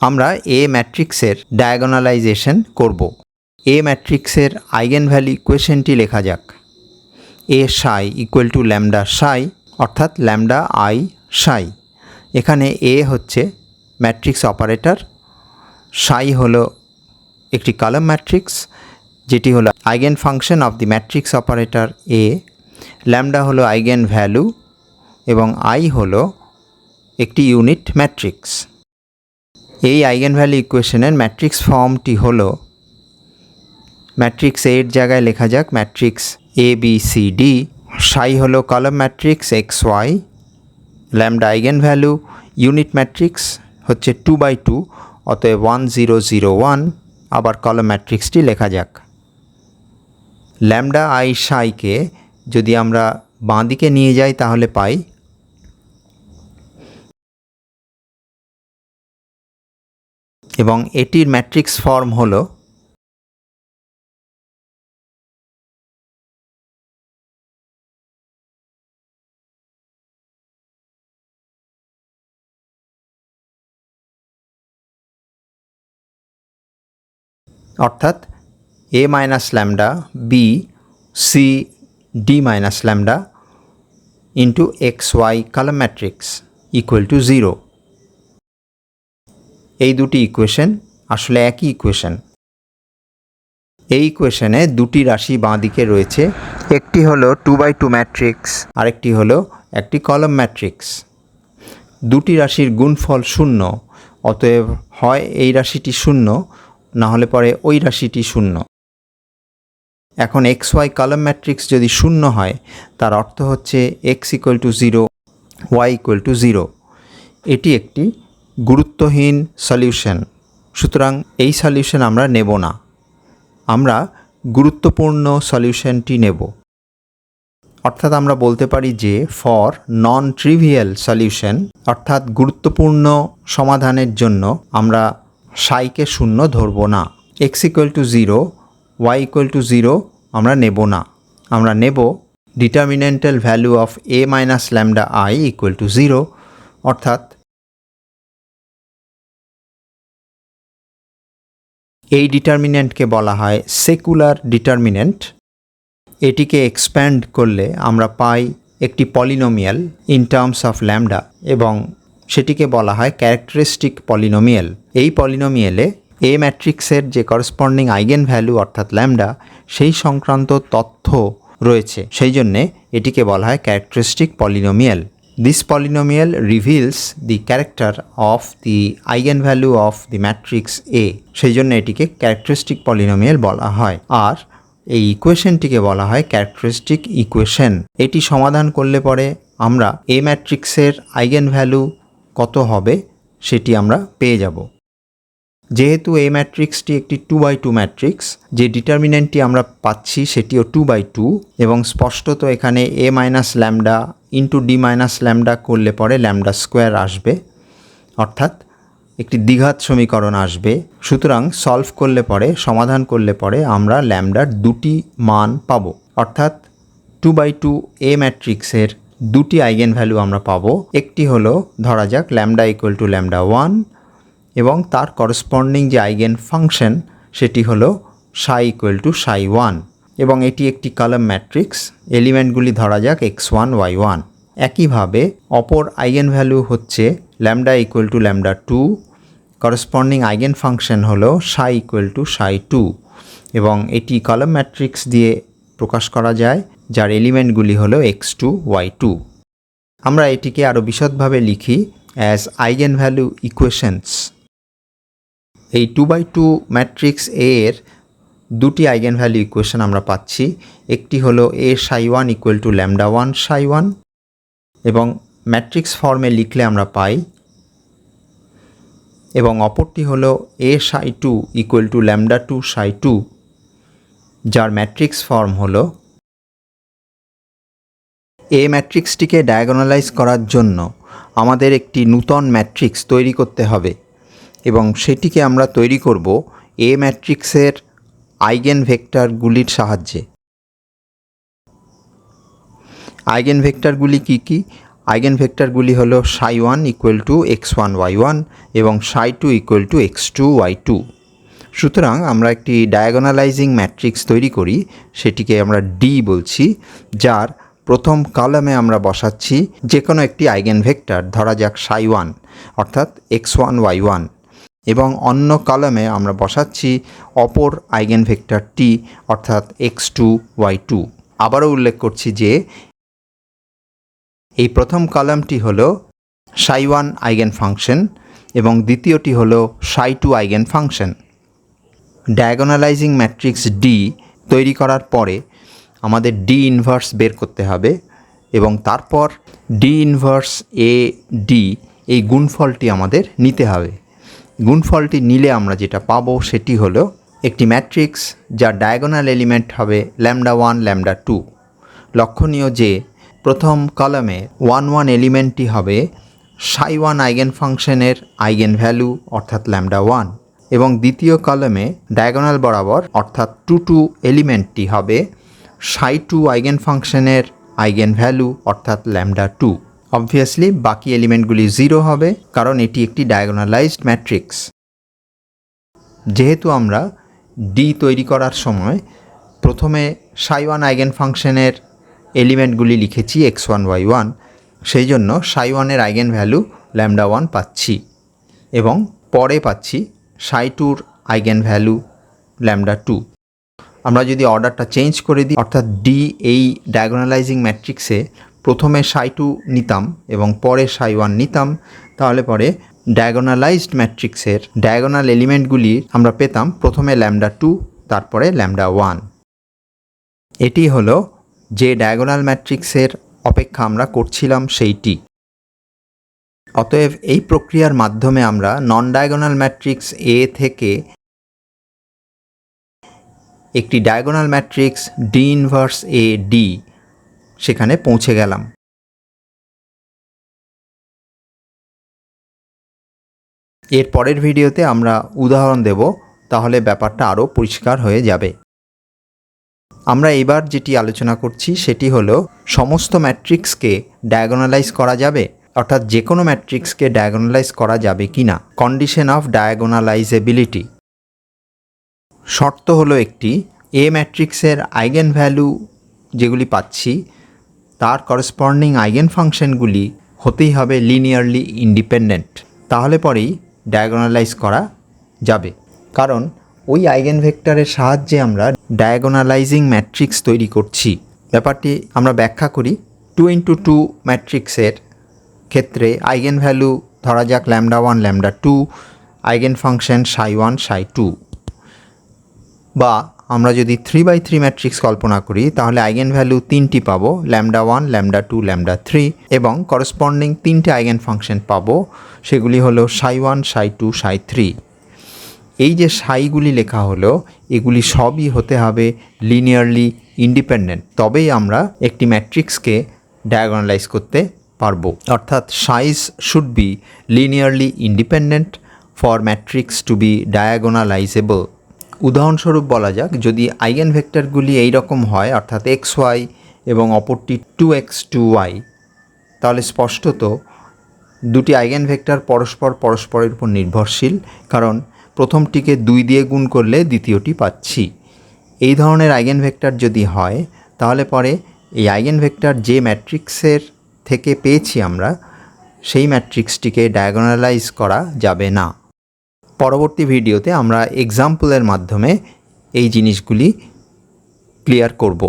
আমরা এ ম্যাট্রিক্সের ডায়াগোনালাইজেশন করব। এ ম্যাট্রিক্সের আইগেনভ্যালু ইকুয়েশনটি লেখা যাক। এ সাই ইকুয়াল টু ল্যামডা সাই, অর্থাৎ ল্যামডা আই সাই। এখানে এ হচ্ছে ম্যাট্রিক্স অপারেটর, সাই হলো একটি কলাম ম্যাট্রিক্স যেটি হলো eigen function of the matrix operator A, lambda হলো আইগেন ভ্যালু এবং আই হলো একটি ইউনিট ম্যাট্রিক্স। এই আইগেন ভ্যালু ইকুয়েশনের ম্যাট্রিক্স ফর্মটি হলো, ম্যাট্রিক্স এর জায়গায় লেখা যাক matrix A B C D. Psi হলো column matrix x y, lambda eigen value, unit matrix হচ্ছে 2x2, অতএব 1 0 0 1। আবার কলাম ম্যাট্রিক্সটি লেখা যাক। ল্যামডা আই সাইকে যদি আমরা বাঁ দিকে নিয়ে যাই তাহলে পাই এবং এটির ম্যাট্রিক্স ফর্ম হলো অর্থাৎ A minus lambda B C D minus lambda into X Y column matrix equal to 0। এই দুটি ইকুয়েশন আসলে একই ইকুয়েশন। এই ইকুয়েশনে দুটি রাশি বাঁ দিকে রয়েছে, একটি হলো 2x2 ম্যাট্রিক্স, আরেকটি হলো একটি কলাম ম্যাট্রিক্স। দুটি রাশির গুণফল 0, অতএব হয় এই রাশিটি 0, না হলে পরে ওই রাশিটি 0। এখন এক্স ওয়াই কলাম ম্যাট্রিক্স যদি 0 হয় তার অর্থ হচ্ছে x equal to 0, Y equal to 0। এটি একটি গুরুত্বহীন সলিউশন, সুতরাং এই সলিউশন আমরা নেব না। আমরা গুরুত্বপূর্ণ সলিউশনটি নেব। অর্থাৎ আমরা বলতে পারি যে ফর নন ট্রিভিয়াল সলিউশন, অর্থাৎ গুরুত্বপূর্ণ সমাধানের জন্য আমরা সাইকে 0 ধরব না। X equal to 0, Y equal to 0 আমরা নেব না। আমরা নেব determinantal value of A minus lambda I equal to 0, অর্থাৎ এই ডিটারমিনেন্টকে বলা হয় সেকুলার ডিটারমিনেন্ট। এটিকে এক্সপ্যান্ড করলে আমরা পাই একটি polynomial in terms of lambda এবং সেটিকে বলা হয় ক্যারেক্টারিস্টিক পলিনোমিয়াল। এই পলিনোমিয়ালে এ ম্যাট্রিক্সের যে করসপন্ডিং আইগেন ভ্যালু অর্থাৎ ল্যামডা সেই সংক্রান্ত তথ্য রয়েছে, সেই জন্যে এটিকে বলা হয় characteristic polynomial. This polynomial reveals the character of the eigen value of the matrix A, সেই জন্য এটিকে ক্যারেক্টারিস্টিক পলিনোমিয়াল বলা হয়। আর এই ইকুয়েশনটিকে বলা হয় ক্যারেক্টারিস্টিক ইকুয়েশন। এটি সমাধান করলে পরে আমরা এ ম্যাট্রিক্সের আইগেন ভ্যালু কত হবে সেটি আমরা পেয়ে যাব। যেহেতু এ ম্যাট্রিক্সটি একটি 2x2 ম্যাট্রিক্স, যে ডিটারমিনেন্টটি আমরা পাচ্ছি সেটিও 2x2 এবং স্পষ্টত এখানে A minus lambda into D minus lambda করলে পরে ল্যামডা স্কোয়ার আসবে, অর্থাৎ একটি দ্বিঘাত সমীকরণ আসবে। সুতরাং সলভ করলে পরে, সমাধান করলে পরে আমরা ল্যামডার দুটি মান পাব, অর্থাৎ 2x2 এ ম্যাট্রিক্সের দুটি আইগেন ভ্যালু আমরা পাবো। একটি হলো ধরা যাক ল্যামডা ইকুয়াল টু ল্যামডা 1 এবং তার করসপন্ডিং যে আইগেন ফাংশন সেটি হলো সাই ইকুয়াল টু সাই 1 এবং এটি একটি কলাম ম্যাট্রিক্স, এলিমেন্টগুলি ধরা যাক x1 y1। একইভাবে অপর আইগেন ভ্যালু হচ্ছে lambda equal to lambda 2, corresponding eigen function হলো সাই ইকুয়াল টু সাই 2 এবং এটি কলাম ম্যাট্রিক্স দিয়ে প্রকাশ করা যায় যার এলিমেন্টগুলি হলো x2 y2। আমরা এটিকে আরও বিশদভাবে লিখি অ্যাজ আইগেন ভ্যালু ইকুয়েশনস। এই 2x2 ম্যাট্রিক্স এ এর দুটি আইগেন ভ্যালু ইকুয়েশন আমরা পাচ্ছি। একটি হলো এ সাই 1 ইকুয়াল টু ল্যামডা 1 সাই 1 এবং ম্যাট্রিক্স ফর্মে লিখলে আমরা পাই, এবং অপরটি হলো এ সাই 2 ইকুয়াল টু ল্যামডা 2 সাই 2 যার ম্যাট্রিক্স ফর্ম হলো। এ ম্যাট্রিক্সটিকে ডায়াগোনালাইজ করার জন্য আমাদের একটি নূতন ম্যাট্রিক্স তৈরি করতে হবে এবং সেটিকে আমরা তৈরি করব এ ম্যাট্রিক্সের আইগেন ভেক্টরগুলির সাহায্যে। আইগেন ভেক্টরগুলি কী কী? আইগেনভেক্টরগুলি হলো psi1 equal to x1 y1 এবং psi2 equal to x2 y2। সুতরাং আমরা একটি ডায়াগোনালাইজিং ম্যাট্রিক্স তৈরি করি, সেটিকে আমরা ডি বলছি, যার প্রথম কলামে আমরা বসাচ্ছি যে কোনো একটি আইগেনভেক্টর, ধরা যাক psi1 অর্থাৎ x1 y1, এবং অন্য কলামে আমরা বসাচ্ছি অপর আইগেনভেক্টরটি অর্থাৎ x2 y2। আবারও উল্লেখ করছি যে এই প্রথম কলামটি হলো psi1 আইগেন ফাংশন এবং দ্বিতীয়টি হলো psi2 eigen function. Diagonalizing matrix D তৈরি করার পরে আমাদের ডি ইনভার্স বের করতে হবে এবং তারপর ডি ইনভার্স এ ডি এই গুণফলটি আমাদের নিতে হবে। গুণফলটি নিলে আমরা যেটা পাবো সেটি হলো একটি ম্যাট্রিক্স যার ডায়াগোনাল এলিমেন্ট হবে λ1 λ2। লক্ষণীয় যে প্রথম কলামে 1 1 এলিমেন্টটি হবে psi1 আইগেন ফাংশনের আইগেন ভ্যালু অর্থাৎ λ1 এবং দ্বিতীয় কলামে ডায়াগোনাল বরাবর অর্থাৎ 2 2 এলিমেন্টটি হবে psi2 আইগেন ফাংশনের আইগেন ভ্যালু অর্থাৎ λ2। অবভিয়াসলি বাকি এলিমেন্টগুলি 0 হবে, কারণ এটি একটি ডায়াগোনালাইজড ম্যাট্রিক্স। যেহেতু আমরা ডি তৈরি করার সময় প্রথমে psi1 আইগেন ফাংশনের এলিমেন্টগুলি লিখেছি x1 y1, সেই জন্য psi1 এর আইগেন ভ্যালু λ1 পাচ্ছি এবং পরে পাচ্ছি psi2 আইগেন ভ্যালু λ2। আমরা যদি অর্ডারটা চেঞ্জ করে দিই, অর্থাৎ ডি এই ডায়াগোনালাইজিং ম্যাট্রিক্সে প্রথমে psi2 নিতাম এবং পরে psi1 নিতাম, তাহলে পরে ডায়াগোনালাইজড ম্যাট্রিক্সের ডায়াগোনাল এলিমেন্টগুলি আমরা পেতাম প্রথমে λ2 তারপরে λ1। এটি হলো যে ডায়াগোনাল ম্যাট্রিক্সের অপেক্ষা আমরা করছিলাম সেইটি। অতএব এই প্রক্রিয়ার মাধ্যমে আমরা নন ডায়াগোনাল ম্যাট্রিক্স এ থেকে একটি diagonal matrix D inverse A D সেখানে পৌঁছে গেলাম। এর পরের ভিডিওতে আমরা উদাহরণ দেব, তাহলে ব্যাপারটা আরও পরিষ্কার হয়ে যাবে। আমরা এবার যেটি আলোচনা করছি সেটি হলো সমস্ত ম্যাট্রিক্সকে ডায়াগোনালাইজ করা যাবে, অর্থাৎ যে কোনো ম্যাট্রিক্সকে ডায়াগোনালাইজ করা যাবে কি না। Condition of diagonalizability. শর্ত হলো একটি, এ ম্যাট্রিক্সের আইগেন ভ্যালু যেগুলি পাচ্ছি তার করসপন্ডিং আইগেন ফাংশনগুলি হতেই হবে লিনিয়ারলি ইন্ডিপেন্ডেন্ট, তাহলে পরেই ডায়াগোনালাইজ করা যাবে। কারণ ওই আইগেন ভেক্টরের সাহায্যে আমরা ডায়াগোনালাইজিং ম্যাট্রিক্স তৈরি করছি। ব্যাপারটি আমরা ব্যাখ্যা করি। 2 × 2 ম্যাট্রিক্সের ক্ষেত্রে আইগেন ভ্যালু ধরা যাক λ1 λ2, আইগেন ফাংশন psi1 psi2। বা আমরা যদি 3 × 3 ম্যাট্রিক্স কল্পনা করি তাহলে আইগেন ভ্যালু 3টি পাবো, λ1 λ2 λ3, এবং করসপন্ডিং 3টে আইগেন ফাংশন পাবো, সেগুলি হলো psi1 psi2 psi3। এই যে সাইগুলি লেখা হলো এগুলি সবই হতে হবে লিনিয়ারলি ইন্ডিপেন্ডেন্ট, তবেই আমরা একটি ম্যাট্রিক্সকে ডায়াগোনালাইজ করতে পারবো। অর্থাৎ psis should be linearly independent for matrix to be diagonalisable. উদাহরণস্বরূপ বলা যাক, যদি আইগেন ভেক্টরগুলি এই রকম হয় অর্থাৎ xy এবং অপরটি 2x 2y, তাহলে স্পষ্টত দুটি আইগেন ভেক্টর পরস্পরের উপর নির্ভরশীল, কারণ প্রথমটিকে 2 দিয়ে গুণ করলে দ্বিতীয়টি পাচ্ছি। এই ধরনের আইগেন ভেক্টর যদি হয় তাহলে পরে এই আইগেন ভেক্টর যে ম্যাট্রিক্সের থেকে পেয়েছি আমরা সেই ম্যাট্রিক্সটিকে ডায়াগোনালাইজ করা যাবে না। পরবর্তী ভিডিওতে আমরা এক্সাম্পলের মাধ্যমে এই জিনিসগুলি ক্লিয়ার করব।